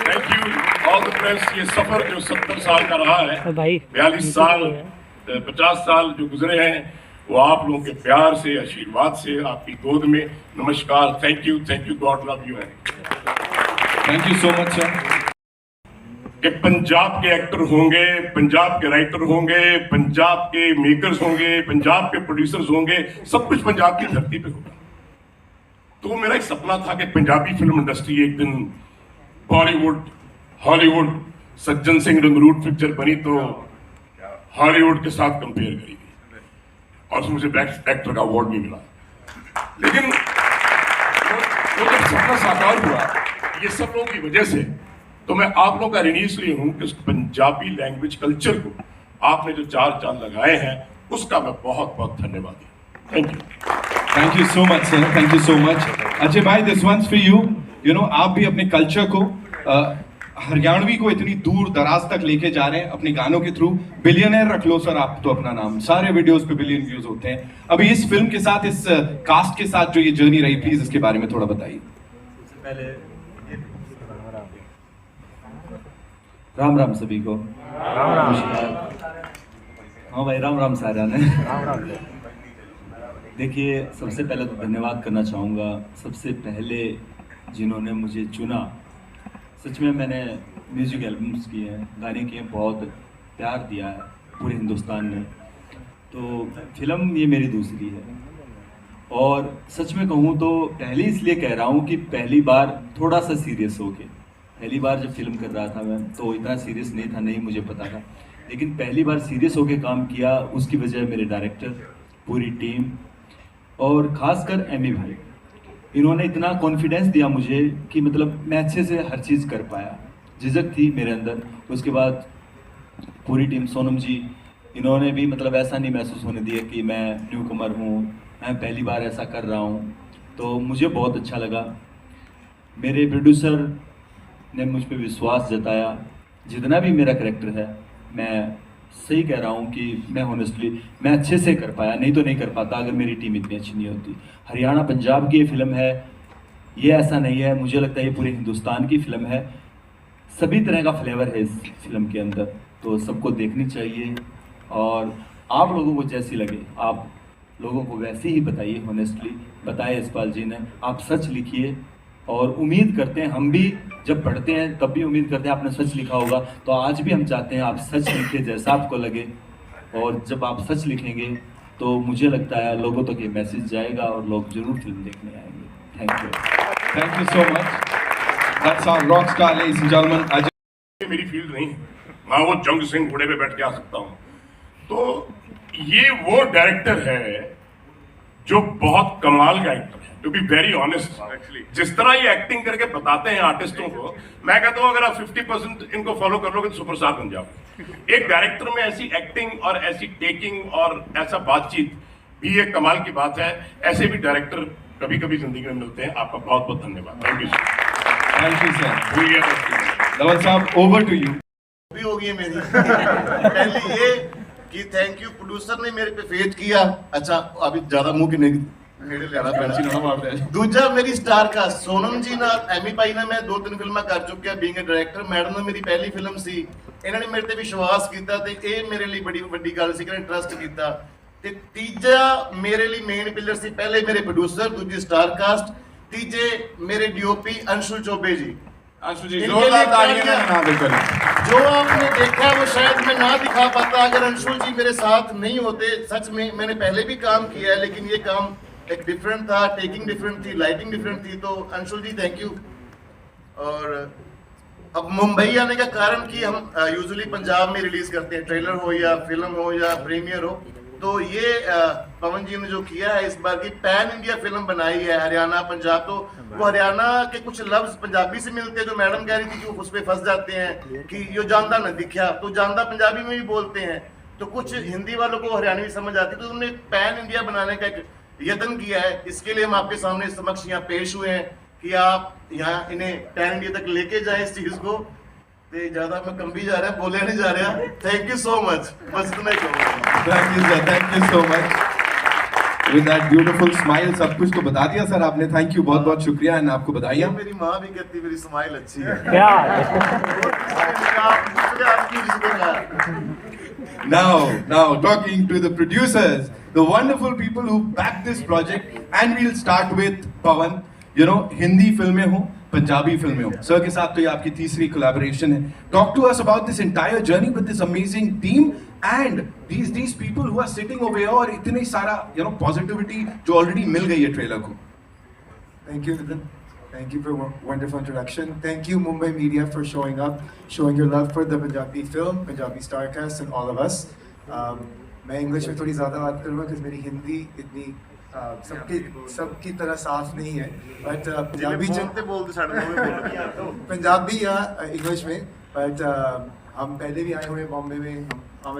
Thank you all the best. ये सफर जो 70 साल का रहा है, 42 साल 50 साल जो गुजरे हैं, वो आप लोगों के प्यार से, आशीर्वाद से, आपकी गोद में। नमस्कार, thank you, God love you. Thank you so much sir. कि पंजाब के एक्टर होंगे, पंजाब के राइटर होंगे, पंजाब के मेकर्स होंगे, पंजाब के प्रोड्यूसर्स होंगे, सब कुछ पंजाब की धरती पे होगा। तो मेरा एक सपना था कि पंजाबी फिल्म इंडस्ट्री एक दिन बॉलीवुड, हॉलीवुड, सज्जन सिंह रंगरूट पिक्चर बनी तो हॉलीवुड के साथ कंपेयर करी गई और मुझे बेस्ट एक्टर का अवार्ड भी मिला। लेकिन वो जब सपना साकार हुआ, ये सब लोगों की वजह से, तो मैं आप लोगों का ऋणी इसलिए हूं कि उस पंजाबी लैंग्वेज कल्चर को आपने जो 4 चांद लगाए हैं, उसका मैं बहुत बहुत धन्यवाद हूं। Thank you so much sir, thank you so much. Ajay भाई, this once for you. You know, आप भी अपने कल्चर को, हरियाणवी को इतनी दूर दराज तक लेके जा रहे हैं अपने गानों के थ्रू। बिलियनर रख लो सर आप तो अपना नाम, सारे वीडियोस पे बिलियन व्यूज होते हैं। अभी इस फिल्म के साथ, इस कास्ट के साथ जो ये जर्नी रही, प्लीज इसके बारे में थोड़ा बताइए। सबसे पहले राम राम सभी को। हाँ भाई, राम राम सारा ने। देखिए, सबसे पहले तो धन्यवाद करना चाहूँगा सबसे पहले जिन्होंने मुझे चुना। सच में मैंने म्यूजिक एल्बम्स किए हैं, गाने किए हैं, बहुत प्यार दिया है पूरे हिंदुस्तान ने। तो फिल्म ये मेरी दूसरी है, और सच में कहूँ तो पहले इसलिए कह रहा हूँ कि पहली बार थोड़ा सा सीरियस हो के, पहली बार जब फिल्म कर रहा था मैं तो इतना सीरियस नहीं था, नहीं मुझे पता था, लेकिन पहली बार सीरियस होके काम किया। उसकी वजह मेरे डायरेक्टर, पूरी टीम और ख़ासकर एमी भाई, इन्होंने इतना कॉन्फिडेंस दिया मुझे कि मतलब मैं अच्छे से हर चीज़ कर पाया। झिझक थी मेरे अंदर, उसके बाद पूरी टीम, सोनम जी, इन्होंने भी मतलब ऐसा नहीं महसूस होने दिया कि मैं न्यू कमर हूँ, मैं पहली बार ऐसा कर रहा हूँ। तो मुझे बहुत अच्छा लगा। मेरे प्रोड्यूसर ने मुझ पर विश्वास जताया। जितना भी मेरा करैक्टर है, मैं सही कह रहा हूँ कि मैं ऑनेस्टली मैं अच्छे से कर पाया, नहीं तो नहीं कर पाता अगर मेरी टीम इतनी अच्छी नहीं होती। हरियाणा पंजाब की ये फिल्म है, ये ऐसा नहीं है, मुझे लगता है ये पूरे हिंदुस्तान की फिल्म है। सभी तरह का फ्लेवर है इस फिल्म के अंदर, तो सबको देखनी चाहिए। और आप लोगों को जैसी लगे, आप लोगों को वैसे ही बताइए, ऑनेस्टली बताए यशपाल जी ने। आप सच लिखिए, और उम्मीद करते हैं, हम भी जब पढ़ते हैं तब भी उम्मीद करते हैं आपने सच लिखा होगा, तो आज भी हम चाहते हैं आप सच लिखें जैसा आपको लगे। और जब आप सच लिखेंगे तो मुझे लगता है लोगों तक ये मैसेज जाएगा और लोग जरूर फिल्म देखने आएंगे। Thank you so much. That's our rock star ladies and gentleman. Ajay, मेरी फील्ड नहीं है, मैं वो जंग सिंह घोड़े पे बैठ के आ सकता हूँ। तो ये वो डायरेक्टर है जो बहुत कमाल का एक्टर है, टू बी वेरी ऑनेस्ट। जिस तरह ये एक्टिंग करके बताते हैं आर्टिस्टों को, मैं कहता हूँ अगर आप 50% इनको फॉलो कर लोगे तो सुपरस्टार बन जाओगे। एक डायरेक्टर में ऐसी एक्टिंग और ऐसी टेकिंग और ऐसा बातचीत भी एक कमाल की बात है। ऐसे भी डायरेक्टर कभी कभी जिंदगी में मिलते हैं। आपका बहुत बहुत धन्यवाद। Thank you sir. धवल साहब, ओवर टू यू। भी हो गई मेरी। पहली ये कि थैंक यू, प्रोड्यूसर ने मेरे पे फेथ किया। अच्छा, अभी ज्यादा मुंह की नहीं दूजा मेरी स्टार का सोनम जी ना, एमी भाई ने मैं 2-3 फिल्मां कर चुकिया बीइंग अ डायरेक्टर। मैडम ने मेरी पहली फिल्म सी, इन्होंने मेरे ते विश्वास किया ते ये मेरे लिए बड़ी वड्डी गल सी कि इन्होंने ट्रस्ट किया। ते तीजा मेरे लिए मेन पिलर सी, पहले मेरे प्रोड्यूसर, दूजी स्टार कास्ट, तीजे मेरे डीओपी अंशुल चौबे जी। अंशुल जी, जोरदार तालियां बना दो करें। जो आपने देखा वो शायद मैं ना दिखा पाता अगर अंशुल जी मेरे साथ नहीं होते। सच में मैंने पहले भी काम किया है, लेकिन ये काम एक डिफरेंट था, टेकिंग डिफरेंट थी, लाइटिंग डिफरेंट थी। तो अंशुल जी थैंक यू। और अब मुंबई आने का कारण कि हम यूजुअली पंजाब में रिलीज करते हैं, ट्रेलर हो या फिल्म हो या प्रीमियर हो, तो ये पवन जी ने जो किया है इस बार की पैन इंडिया फिल्म बनाई है, हरियाणा पंजाब, तो वो हरियाणा के कुछ लफ्ज पंजाबी से मिलते हैं, जो मैडम कह रही थी कि वो उस पर फंस जाते हैं कि यो जानदा न दिखा, तो जानदा पंजाबी में भी बोलते हैं, तो कुछ हिंदी वालों को हरियाणवी समझ आती है, तो उन्होंने पैन इंडिया बनाने का एक यत्न किया है। इसके लिए हम आपके सामने समक्ष यहाँ पेश हुए हैं कि आप यहाँ इन्हें पैन इंडिया तक लेके जाए इस चीज को। तो ज्यादा मैं कम भी जा रहा है, बोले नहीं जा रहा। थैंक यू सो मच, बस इतना ही कहूँगा। Thank you so much with that beautiful smile. सब कुछ तो बता दिया सर आपने, थैंक यू, बहुत बहुत शुक्रिया एंड आपको बधाइयाँ। मेरी माँ भी कहती है मेरी स्माइल अच्छी है। Now talking to the producers, the wonderful people who backed this project, and we'll start with Pawan. You know, Hindi फिल्में हो, पंजाबी फिल्में हो, सर के साथ तो ये आपकी तीसरी कोलैबोरेशन है। Talk to us about this entire journey with this amazing team and these people who are sitting over here और इतनी सारा positivity जो already मिल गई है ट्रेलर को। Thank you, Nitin. Thank you for a wonderful introduction. Thank you, Mumbai Media, for showing up, showing your love for the Punjabi film, Punjabi Starcast, and all of us. मैं English में थोड़ी ज़्यादा बात करूँगा क्योंकि मेरी हिंदी इतनी सबकी तरह साफ नहीं है, बट पंजाबी या इंग्लिश में, बट हम पहले भी आए हुए बॉम्बे में, हम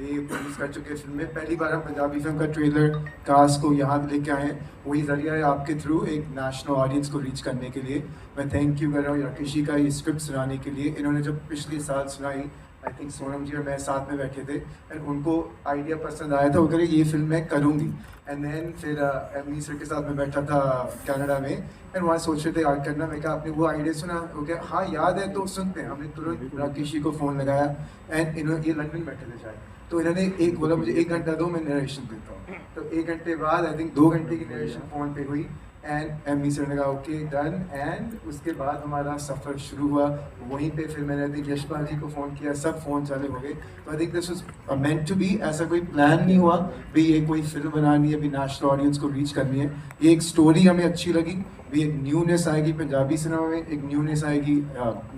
ये प्रोड्यूस कर चुके हैं फिल्में। पहली बार हम पंजाबी फिल्म का ट्रेलर कास्ट को यहाँ लेके आए हैं, वही जरिया है आपके थ्रू एक नेशनल ऑडियंस को रीच करने के लिए। मैं थैंक यू कर रहा हूँ राकेशी का ये स्क्रिप्ट सुनाने के लिए। इन्होंने जब पिछले साल सुनाई, आई थिंक सोनम जी और मैं साथ में बैठे थे, एंड उनको आइडिया पसंद आया था, वो कह रहे ये फिल्म मैं करूँगी। एंड देन फिर एमी सर के साथ में बैठा था कनाडा में, एंड वहाँ सोच रहे थे याद करना। मैं कहा आपने वो आइडिया सुना? वो क्या हाँ याद है, तो सुनते हैं। हमने तुरंत राकेशी को फ़ोन लगाया, एंड इन्होंने ये लंदन बैठे थे शायद, तो इन्होंने एक बोला मुझे 1 घंटा दो, मैं नरेशन देता हूँ। तो 1 घंटे बाद आई थिंक 2 घंटे की नरेशन फ़ोन पे हुई, एंड एमी सर ने कहा ओके डन, एंड उसके बाद हमारा सफ़र शुरू हुआ। वहीं पे फिर मैंने आई थिंक यशपाल जी को फ़ोन किया, सब फ़ोन चालू हो गए। तो I think this was meant to be, ऐसा कोई प्लान नहीं हुआ भी ये कोई फिल्म बनानी है, भी नेशनल ऑडियंस को रीच करनी है। ये एक स्टोरी हमें अच्छी लगी, भी एक न्यूनेस आएगी पंजाबी सिनेमा में, एक न्यूनेस आएगी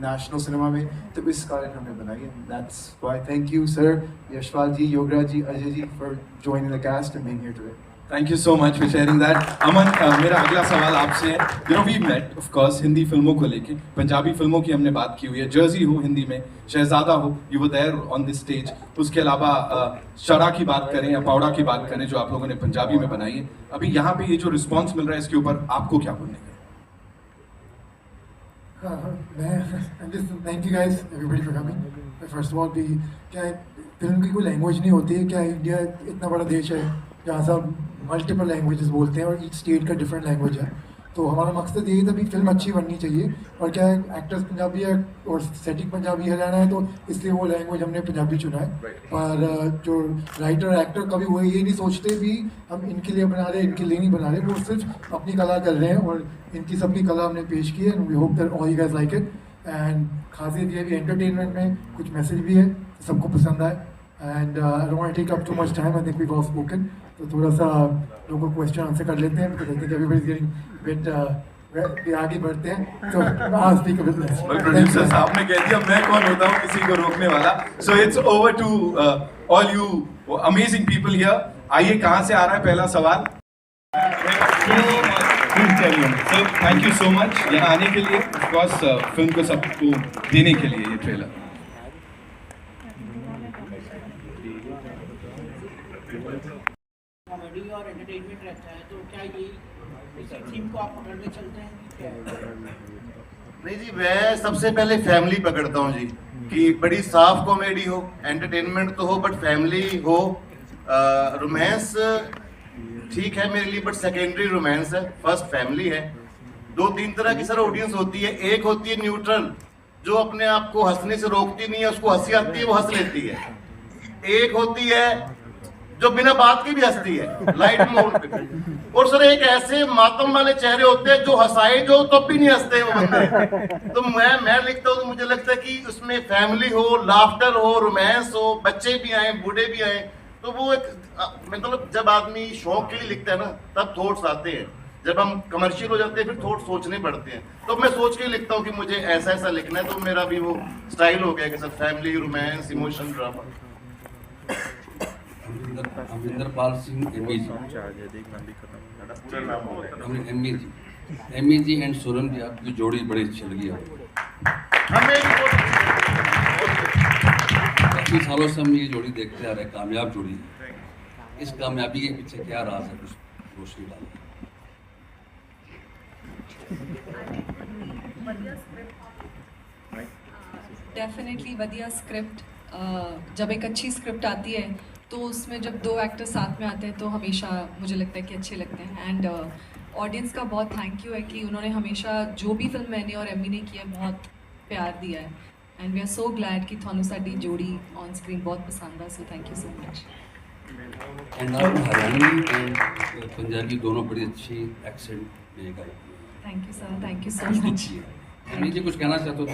नेशनल सिनेमा में, तो इस कारण हमने बनाई है। That's why thank you sir, Yashpal ji, Yograj ji, Ajay ji for joining the cast and being here today. Thank you so much for sharing that. Aman, मेरा अगला सवाल आपसे है, we met of course Hindi फिल्मों को लेके, पंजाबी फिल्मों की हमने बात की हुई है, जर्सी हो हिंदी में, शहजादा हो, you were there on this stage. उसके अलावा शरा की बात करें या पावड़ा की बात करें जो आप लोगों ने पंजाबी में बनाई है, अभी यहाँ पे ये जो रिस्पॉन्स मिल रहा है इसके ऊपर आपको क्या बोलने का? Thank you guys everybody for coming. First of all भी क्या है, फिल्म की कोई लैंग्वेज नहीं होती है, क्या इंडिया इतना बड़ा देश है जहाँ सब मल्टीपल लैंग्वेजेस बोलते हैं और ईच स्टेट का डिफरेंट लैंग्वेज है। तो हमारा मकसद यही था भी फिल्म अच्छी बननी चाहिए, और क्या है एक्टर्स पंजाबी है और सेटिंग पंजाबी हरियाणा है, तो इसलिए वो लैंग्वेज हमने पंजाबी चुना है। पर जो राइटर एक्टर कभी वो ये नहीं सोचते भी हम इनके लिए बना रहे हैं, इनके लिए नहीं बना रहे, वो सिर्फ अपनी कला कर रहे हैं, और इनकी सबकी कला हमने पेश की है, and we hope that all you guys like it. And खासियत ये भी एंटरटेनमेंट में कुछ मैसेज भी है, सबको पसंद आए। And I don't want to take up too much time, I think we have spoken, तो थोड़ा सा लोगों को क्वेश्चन आंसर कर लेते हैं, because I think everybody is getting bit आगे बढ़ते हैं। तो आज speak a bit less. Producer साहब ने कह दिया मैं कौन होता हूँ किसी को रोकने वाला। So it's over to all you amazing people here. आइए, कहाँ से आ रहा है पहला सवाल? Sir thank you so much यहाँ आने के लिए, ऑफ कोर्स फिल्म को सबको देने के लिए ये ट्रेलर। कॉमेडी और एंटरटेनमेंट रहता है, तो क्या ये इसी थीम को आप पकड़ के चलते हैं? नहीं जी, मैं सबसे पहले फैमिली पकड़ता हूँ जी, कि बड़ी साफ कॉमेडी हो, एंटरटेनमेंट तो हो, बट फैमिली हो। रोमांस ठीक है मेरे लिए, बट सेकेंडरी रोमांस है, फर्स्ट फैमिली है। 2-3 तरह की सर ऑडियंस होती है। एक होती है न्यूट्रल, जो अपने आप को हंसने से रोकती नहीं है, उसको हंसी आती है वो हंस लेती है। एक होती है जो बिना बात की भी हंसती है, लाइट मोड पे। और सर एक ऐसे मातम वाले चेहरे होते हैं जो हंसाए जो तब भी नहीं हंसते वो बंदे। तो मैं लिखता हूँ तो मुझे लगता है कि उसमें फैमिली हो, लाफ्टर हो, रोमांस हो, बच्चे भी आए, बूढ़े भी आए, तो वो एक मतलब जब आदमी शौक के लिए लिखता है ना, तब थॉट्स आते हैं। जब हम कमर्शियल हो जाते हैं फिर थॉट सोचने पड़ते हैं। तो मैं सोच के लिखता हूँ कि मुझे ऐसा ऐसा लिखना है, तो मेरा भी वो स्टाइल हो गया कि sir family, romance, emotion, drama. Amrinderpal Singh Ammy ji, Ammy ji and Sonam ji, आपकी जोड़ी बड़ी अच्छी लगी है। काफ़ी सालों से हम ये जोड़ी देखते आ रहे हैं, कामयाब जोड़ी है। इस कामयाबी के पीछे क्या राज है, कुछ रोशनी डालें। डेफिनेटली वधिया स्क्रिप्ट। जब एक अच्छी स्क्रिप्ट आती है तो उसमें जब दो एक्टर साथ में आते हैं तो हमेशा मुझे लगता है कि अच्छे लगते हैं। एंड ऑडियंस का बहुत थैंक यू है कि उन्होंने हमेशा जो भी फिल्म मैंने और एमी ने की है बहुत प्यार दिया है। And we are so glad कि थानू साडी जोड़ी ऑन स्क्रीन बहुत पसंद है। So thank you so much. And आप हरियाणवी एंड पंजाबी दोनों बड़ी अच्छी एक्सेंट में गाई। Thank you sir, thank you so much. Ammy ji कुछ कहना चाहते हो?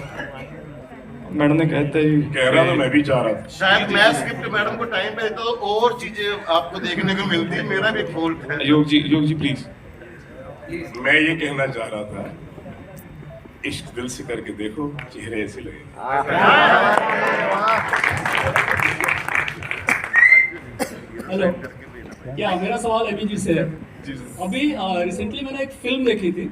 मैडम ने कहते ही कह रहा था, मैं भी चाह रहा था। शायद मैं स्क्रिप्ट मैडम को टाइम पे देता तो और चीजें आपको देखने को मिलती। मेरा भी फॉल्ट है। योग जी प्लीज। मैं ये कहना चाह रहा था, इश्क दिल से करके देखो, चेहरे ऐसे लगे। हेलो, क्या मेरा सवाल एमी जी से है। अभी रिसेंटली मैंने एक फिल्म देखी थी,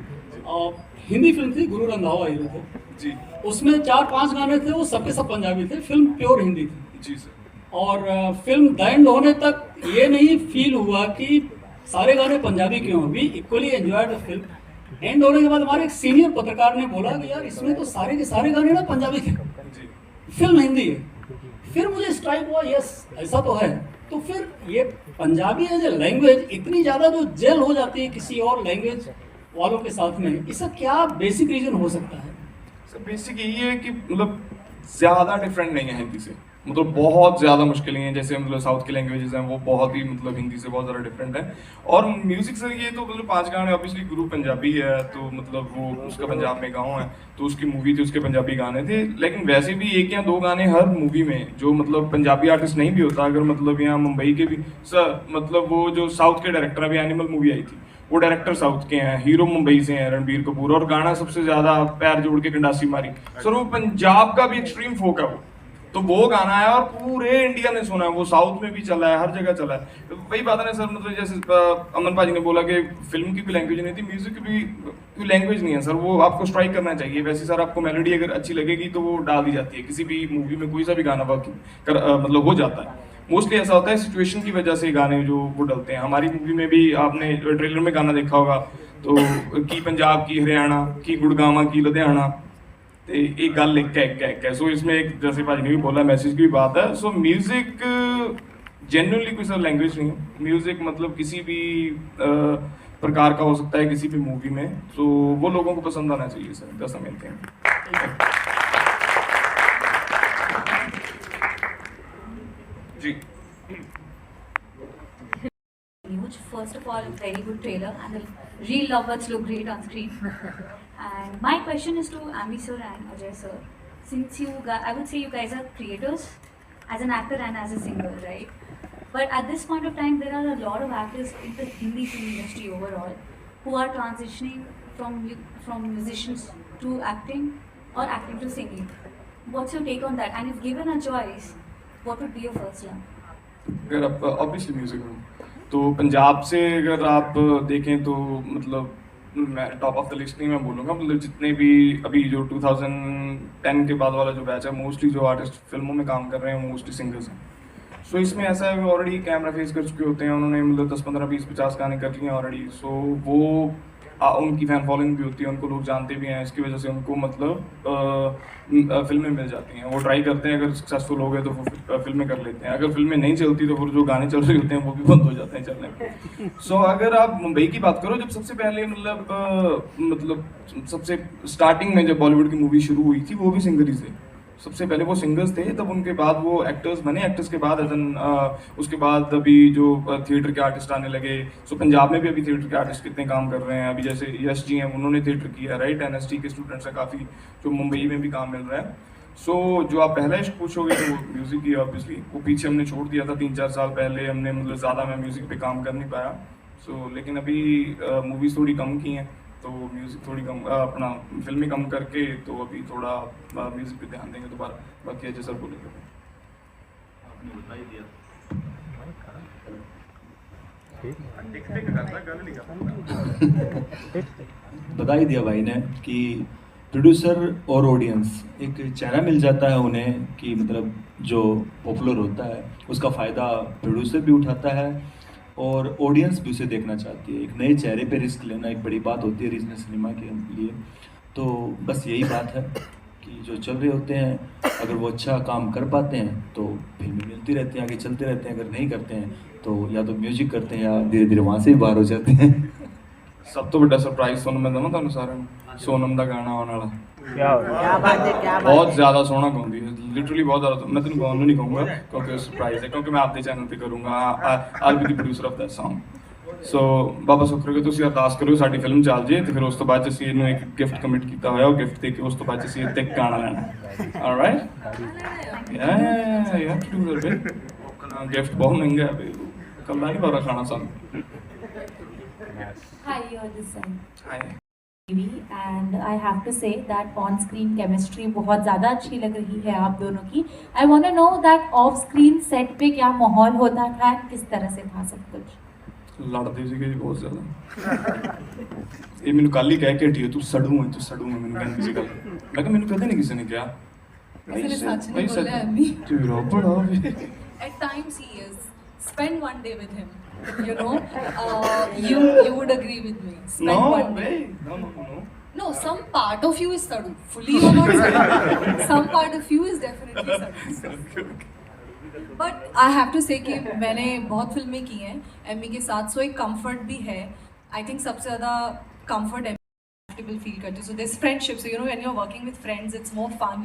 हिंदी फिल्म थी, गुरु रंधावा हीरो थे जी। उसमें 4-5 गाने थे, वो सबके सब पंजाबी थे। फिल्म प्योर हिंदी थी जी सर। और फिल्म द एंड होने तक ये नहीं फील हुआ कि सारे गाने पंजाबी क्यों। We equally enjoyed the film. And होने के बाद हमारे एक सीनियर पत्रकार ने बोला कि यार इसमें तो सारे के सारे गाने ना पंजाबी थे, फिल्म हिंदी है। फिर मुझे स्ट्राइक हुआ, यस ऐसा तो है। तो फिर ये पंजाबी एज ए लैंग्वेज इतनी ज़्यादा जो जेल हो जाती है किसी और लैंग्वेज वालों के साथ में, इसका क्या बेसिक रीजन हो सकता है? सर बेसिक यही है कि मतलब ज़्यादा डिफरेंट नहीं है हिंदी से, मतलब बहुत ज़्यादा मुश्किल नहीं है। जैसे मतलब साउथ की लैंग्वेजेस हैं वो बहुत ही मतलब हिंदी से बहुत ज़्यादा डिफरेंट है। और म्यूज़िक सर ये तो मतलब 5 गाने, ऑब्वियसली गुरु पंजाबी है तो मतलब वो उसका पंजाब में गाँव है तो उसकी मूवी थी, उसके पंजाबी गाने थे। लेकिन वैसे भी 1 या 2 गाने हर मूवी में जो मतलब पंजाबी आर्टिस्ट नहीं भी होता, अगर मतलब यहाँ मुंबई के भी सर मतलब वो जो साउथ के डायरेक्टर, अभी एनिमल मूवी आई थी, वो डायरेक्टर साउथ के हैं, हीरो मुंबई से हैं रणबीर कपूर, और गाना सबसे ज्यादा पैर जोड़ के गंडासी मारी सर वो पंजाब का भी एक्सट्रीम फोक है वो, तो वो गाना है और पूरे इंडिया ने सुना है, वो साउथ में भी चला है, हर जगह चला है। तो वही बात है ना सर, मतलब जैसे अमन भाजी ने बोला कि फिल्म की कोई लैंग्वेज नहीं थी, म्यूजिक की भी कोई लैंग्वेज नहीं है सर, वो आपको स्ट्राइक करना चाहिए। वैसे सर आपको मेलोडी अगर अच्छी लगेगी तो वो डाल दी जाती है, किसी भी मूवी में कोई सा भी गाना मतलब हो जाता है। मोस्टली ऐसा होता है सिचुएशन की वजह से गाने जो वो डलते हैं। हमारी मूवी में भी आपने ट्रेलर में गाना देखा होगा तो की पंजाब की हरियाणा की गुड़गावा की लुधियाना, तो एक गल लिख के सो इसमें एक जैसे भाजी ने भी बोला मैसेज की भी बात है। सो म्यूजिक जेन्युइनली कोई सर लैंग्वेज नहीं है, म्यूजिक मतलब किसी भी प्रकार का हो सकता है किसी भी मूवी में, तो वो लोगों को पसंद आना चाहिए सर, जैसा मिलते हैं। First of all, very good trailer and the real lovebirds look great on screen. And my question is to Ami sir and Ajay sir. Since I would say you guys are creators as an actor and as a singer, right? But at this point of time, there are a lot of actors in the Hindi film industry overall who are transitioning from musicians to acting or acting to singing. What's your take on that? And if given a choice, what would be your first love? अगर आप obviously music में तो पंजाब से अगर आप देखें तो मतलब मैं टॉप ऑफ द लिस्ट नहीं मैं बोलूँगा, मतलब जितने भी अभी जो 2010 के बाद वाला जो बैच है, मोस्टली जो आर्टिस्ट फिल्मों में काम कर रहे हैं मोस्टली सिंगर्स हैं। सो इसमें ऐसा है ऑलरेडी कैमरा फेस कर चुके होते हैं, उन्होंने मतलब 10, 15, 20, 50 गाने कर लिए हैं ऑलरेडी। सो वो उनकी फैन फॉलोइंग भी होती है, उनको लोग जानते भी हैं, इसकी वजह से उनको मतलब फिल्में मिल जाती हैं। वो ट्राई करते हैं, अगर सक्सेसफुल हो गए तो वो फिल्में कर लेते हैं, अगर फिल्में नहीं चलती तो फिर जो गाने चल रहे होते हैं वो भी बंद हो जाते हैं चलने में। सो अगर आप मुंबई की बात करो, जब सबसे पहले मतलब सबसे स्टार्टिंग में जब बॉलीवुड की मूवी शुरू हुई थी वो भी सिंगर ही थे, सबसे पहले वो सिंगर्स थे, तब उनके बाद वो एक्टर्स बने, एक्टर्स के बाद उसके बाद अभी जो थिएटर के आर्टिस्ट आने लगे। सो पंजाब में भी अभी थिएटर के आर्टिस्ट कितने काम कर रहे हैं, अभी जैसे यश जी हैं उन्होंने थिएटर किया, राइट, NST के स्टूडेंट्स हैं काफ़ी जो मुंबई में भी काम मिल रहा है। सो जो आप पहला इश्क पूछोगे तो वो म्यूज़िक ही ऑब्वियसली, वो पीछे हमने छोड़ दिया था 3-4 साल पहले, हमने मतलब ज़्यादा मैं म्यूज़िक पे काम कर नहीं पाया। सो लेकिन अभी मूवीज़ थोड़ी कम की हैं तो म्यूज़िक थोड़ी कम अपना फिल्में कम करके तो अभी थोड़ा म्यूज़िक पे ध्यान देंगे दोबारा। बाकी अजय सर बोलेंगे। बता ही दिया भाई ने कि प्रोड्यूसर और ऑडियंस एक चेहरा मिल जाता है उन्हें कि मतलब जो पॉपुलर होता है उसका फ़ायदा प्रोड्यूसर भी उठाता है और ऑडियंस भी उसे देखना चाहती है। एक नए चेहरे पे रिस्क लेना एक बड़ी बात होती है रीजनल सिनेमा के लिए। तो बस यही बात है कि जो चल रहे होते हैं अगर वो अच्छा काम कर पाते हैं तो फिल्में मिलती रहती हैं, आगे चलते रहते हैं। अगर नहीं करते हैं तो या तो म्यूजिक करते हैं या धीरे धीरे वहाँ से ही बाहर हो जाते हैं। सब तो बड़ा सरप्राइज सोनम मैं दवां तुहानू सारिਆਂ ਨੂੰ सोनम ਦਾ ਗਾਣਾ ਆਉਣ ਵਾਲਾ क्या बात है, क्या बात बहुत ज़्यादा सोहना गाਉਂਦੀ है लिटरली बहुत ज़्यादा। मैं तेन गाउन नहीं कहूँगा क्योंकि सरप्राइज है, क्योंकि मैं आपके चैनल पे करूँगा I be the producer of that song. So बाबा सुख रखो ਤੁਸੀਂ ਅਰਦਾਸ ਕਰੋ ਸਾਡੀ ਫਿਲਮ ਚੱਲ ਜੇ ਤੇ ਫਿਰ ਉਸ ਤੋਂ ਬਾਅਦ ਅਸੀਂ ਇਹਨੂੰ ਇੱਕ ਗਿਫਟ ਕਮਿਟ ਕੀਤਾ ਹੋਇਆ ਉਹ ਗਿਫਟ ਦੇ ਕੇ ਉਸ ਤੋਂ ਬਾਅਦ ਅਸੀਂ ਇੱਥੇ ਗਾਣਾ ਲੈਣਾ। Alright yeah you have to do that ਬੇ ਗਿਫਟ ਬਹੁਤ ਮਹਿੰਗਾ ਹੈ ਬੇ ਕੱਲਾ ਨਹੀਂ ਬਾਰਾ ਖਾਣਾ ਸਾਨੂੰ। Hi, you're this side. Hi. And I have to say that on-screen chemistry बहुत ज़्यादा अच्छी लग रही है आप दोनों की। I want to know that off-screen set पे क्या माहौल होता था, किस तरह से था सब कुछ? ਲੜਦੇ ਸੀਗੇ ਜੀ ਬਹੁਤ ਜ਼ਿਆਦਾ। ਇਹ ਮੈਨੂੰ ਕੱਲ ਹੀ ਕਹਿ ਕੇ ਹਟੀ ਤੂੰ ਸੜੂ ਹੈ ਮੈਨੂੰ ਕਹਿੰਦੀ ਸੀ ਗੱਲ। ਮੈਂ ਕਿਹਾ ਮੈਨੂੰ ਕਦੇ ਨਹੀਂ ਕਿਸੇ ਨੇ ਕਿਹਾ। ਕਿਸੇ ਨੇ ਸੱਚ ਨਹੀਂ ਬੋਲਿਆ ਐਮੀ। ਤੂੰ ਬੜਾ ਵੀ At times he is. Spend one day with him. You know, you would agree with me. Spend one day. No, some part of you is sadu. Fully you're not sadu. Some part of you is definitely sadu. But I have to say कि मैंने बहुत फिल्में की हैं Amy के साथ, सो एक comfort भी है। I think सबसे ज़्यादा comfort comfortable feel करती हूँ। So there's friendship. So you know when you're working with friends, it's more fun.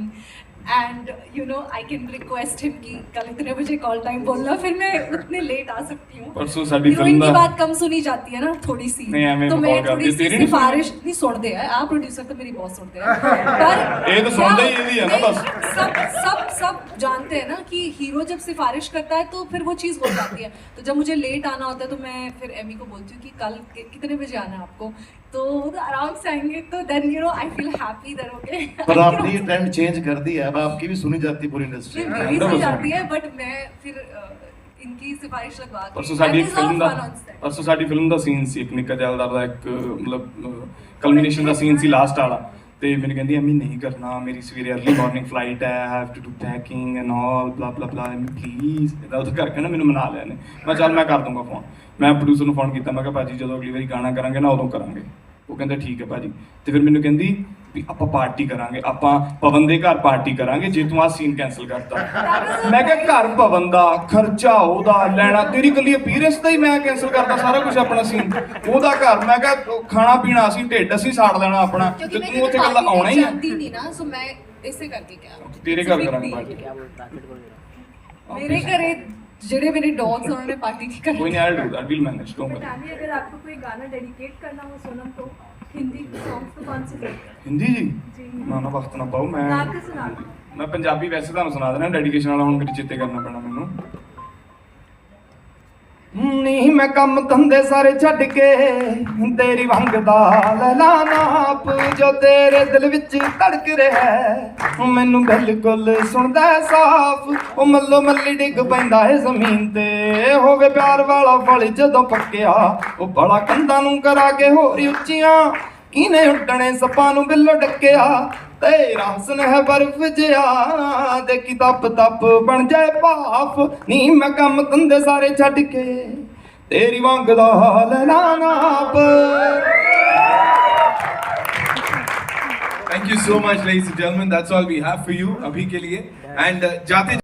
And you know I can request him कि कल इतने बजे कॉल टाइम बोलना, फिर मैं उतने लेट आ सकती हूँ। परसों साडी हीरोइन फिल्म की दा बात कम सुनी जाती है ना थोड़ी सी, तो मैं थोड़ी सी सिफारिश नहीं सुनते हैं। आप प्रोड्यूसर तो मेरी बहुत सुनते हैं, पर ये तो सुनते ही यही है ना बस। सब जानते हैं ना कि हीरो जब सिफारिश करता है तो फिर वो चीज़ हो जाती है। तो जब मुझे लेट आना होता है तो मैं फिर एमी को बोलती हूँ कि कल कितने बजे आना है आपको, तो वो तो आराम से आएंगे। तो then you know I feel happy that okay. पर आपने ये ट्रेंड चेंज कर दिया है, अब आपकी भी सुनी जाती है पूरी इंडस्ट्री। मेरी सुनी जाती है बट मैं फिर इनकी सिफारिश लगवा के परसों साडी फिल्म ਦਾ ਸੀਨ ਸੀ ਇੱਕ ਨਿੱਕਾ ਜੈਲਦਾਰ ਦਾ ਇੱਕ ਮਤਲਬ ਕਲਮੀਨੇਸ਼ਨ ਦਾ ਸੀਨ ਸੀ ਲਾਸਟ ਵਾਲਾ। ਤੇ ਮੈਨੂੰ ਕਹਿੰਦੀ ਅਮੀ ਨਹੀਂ ਕਰਨਾ, ਮੇਰੀ ਸਵੇਰੇ अर्ਲੀ ਮਾਰਨਿੰਗ ਫਲਾਈਟ ਹੈ, I have to do packing and all blah blah ਬਲਾ, ਪਲੀਜ਼ ਇਹਦਾ ਉੱਥੇ ਕਰਕੇ ਨਾ ਮੈਨੂੰ ਮਨਾ ਲਿਆ ਨੇ। ਮੈਂ ਚੱਲ ਮੈਂ ਕਰ ਦੂੰਗਾ ਫੋਨ। ਮੈਂ ਪ੍ਰੋਡਿਊਸਰ ਨੂੰ ਫੋਨ ਕੀਤਾ, ਮੈਂ ਕਿਹਾ ਭਾਜੀ ਜਦੋਂ ਅਗਲੀ ਵਾਰੀ ਗਾਣਾ ਕਰਾਂਗੇ ਨਾ ਉਦੋਂ ਕਰਾਂਗੇ। ਉਹ ਕਹਿੰਦਾ ਠੀਕ ਹੈ ਭਾਜੀ। ਤੇ ਫਿਰ ਮੈਨੂੰ ਕਹਿੰਦੀ ਵੀ ਆਪਾਂ ਪਾਰਟੀ ਕਰਾਂਗੇ, ਆਪਾਂ ਪਵਨ ਦੇ ਘਰ ਪਾਰਟੀ ਕਰਾਂਗੇ ਜੇ ਤੂੰ ਆਹ ਸੀਨ ਕੈਂਸਲ ਕਰਤਾ। ਮੈਂ ਕਿਹਾ ਘਰ ਪਵਨ ਦਾ ਖਰਚਾ ਉਹਦਾ ਲੈਣਾ, ਤੇਰੀ ਕੱਲੀ ਅਪੀਅਰੈਂਸ ਦਾ ਹੀ ਮੈਂ ਕੈਂਸਲ ਕਰਦਾ ਸਾਰਾ ਕੁਝ ਆਪਣਾ ਸੀਨ। ਉਹਦਾ ਘਰ ਮੈਂ ਕਿਹਾ ਖਾਣਾ ਪੀਣਾ ਅਸੀਂ ਢਿੱਡ ਅਸੀਂ ਸਾੜ ਲੈਣਾ ਆਪਣਾ, ਤੇ ਤੂੰ ਉੱਥੇ ਕੱਲਾ ਆਉਣਾ ਹੀ ਹੈ। नहीं ना, सो मैं इसे करके क्या ਤੇਰੇ ਘਰ ਕਰਾਂਗੇ ਪਾਰਟੀ। मेरे घरे जेडे मेरे डॉग्स उन्होंने पार्टी की कर। कोई नहीं, I do that, will manage, don't worry. अगर आपको कोई गाना डेडिकेट करना हो सोनम को, हिंदी सॉन्ग्स तो कौन से लगते हैं? हिंदी जी ना ना वक्त ना पाओ। मैं गा के सुना दो। मैं पंजाबी वैसे ਤੁਹਾਨੂੰ ਸੁਣਾ ਦੇਣਾ, ਡੈਡੀਕੇਸ਼ਨ ਵਾਲਾ ਹੁਣ ਮੇਰੇ ਚੇਤੇ ਕਰਨਾ ਪੈਣਾ ਮੈਨੂੰ। ਨਹੀਂ ਮੈਂ ਕੰਮ ਧੰਦੇ ਸਾਰੇ ਛੱਡ ਕੇ ਤੇਰੀ ਵੰਗ ਦਾ ਲੈਲਾ ਨਾਪ, ਜੋ ਤੇਰੇ ਦਿਲ ਵਿੱਚ ਧੜਕ ਰਿਹਾ ਮੈਨੂੰ ਬਿਲਕੁਲ ਸੁਣਦਾ ਸਾਫ਼। ਉਹ ਮੱਲੋ ਮੱਲੀ ਡਿੱਗ ਪੈਂਦਾ ਏ ਜ਼ਮੀਨ ਤੇ, ਹੋਵੇ ਪਿਆਰ ਵਾਲਾ ਫਲ ਜਦੋਂ ਪੱਕਿਆ ਉਹ ਬੜਾ ਕੰਧਾਂ ਨੂੰ ਕਰਾ ਕੇ ਹੋਰ ਉੱਚੀਆਂ, ਕਿਨੇ ਉੱਡਣੇ ਸੱਪਾਂ ਨੂੰ ਬਿੱਲੋ ਡੱਕਿਆ। तेरा हसन है बर्फ जिया देखी तप तप बन जाए भाफ, नी मैं कम धंधे सारे छड्ड के तेरी वंग दा लैला नाप। Thank you so much, ladies and gentlemen. That's all we have for you अभी के लिए। And जाते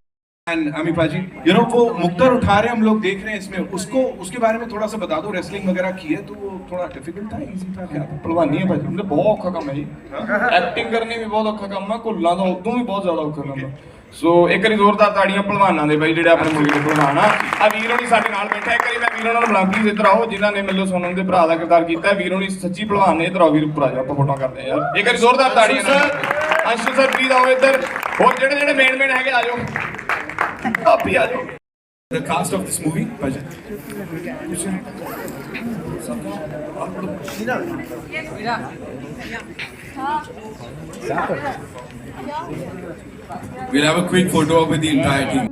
एंड अमी पाजी, यू नो वो मुक्तर उठा रहे हम लोग देख रहे हैं इसमें, उसको उसके बारे में थोड़ा सा बता दो। रेसलिंग वगैरह की है तो वो थोड़ा डिफिकल्ट था, इजी था क्या? ਭਲਵਾਨੀ ਹੈ ਭਾਜੀ, मतलब बहुत औखा काम है जी। एक्टिंग करनी भी बहुत औखा काम है, ਘੁੱਲਾਂ ਦਾ ਉਦੋਂ ਵੀ ਬਹੁਤ ਜ਼ਿਆਦਾ ਔਖਾ ਕੰਮ ਹੈ। ਸੋ ਇੱਕ ਵਾਰੀ ਜ਼ੋਰਦਾਰ ਤਾੜੀਆਂ ਭਲਵਾਨਾਂ ਦੇ ਬਾਈ ਜਿਹੜੇ ਆਪਣੇ ਮੁਲਕ ਦੇ ਭਲਵਾਨ ਆ ਵੀਰ ਹੋਣੀ ਸਾਡੇ ਨਾਲ ਬੈਠਾ। ਇੱਕ ਵਾਰੀ ਮੈਂ ਵੀਰ ਹੋਣਾ ਨੂੰ ਬੁਲਾ ਪਲੀਜ਼ ਇੱਧਰ ਆਓ, ਜਿਨ੍ਹਾਂ ਨੇ ਮੈਨੂੰ ਸੋਨਮ ਦੇ ਭਰਾ ਦਾ ਕਿਰਦਾਰ ਕੀਤਾ। ਵੀਰ ਹੋਣੀ ਸੱਚੀ ਭਲਵਾਨ ਨੇ, ਇੱਧਰ ਆਓ ਵੀਰ, ਉੱਪਰ ਆ ਜਾਓ, ਆਪਾਂ ਫੋਟੋ ਕਰਦੇ ਆ ਯਾਰ। ਇੱਕ ਵਾਰੀ ਜ਼ੋਰਦਾਰ ਤਾੜੀਆਂ ਨਾਲ ਅੰਸ਼ੂ ਸਰ ਪਲੀਜ਼ ਆਓ ਇੱਧਰ। ਹੋਰ ਜਿਹੜੇ ਮੇਨ ਹੈਗੇ ਆ ਜਾਓ, ਕਾਪੀ ਆ ਜਾਓ। The cast of this movie, Paji. We'll have a quick photo up with the entire team.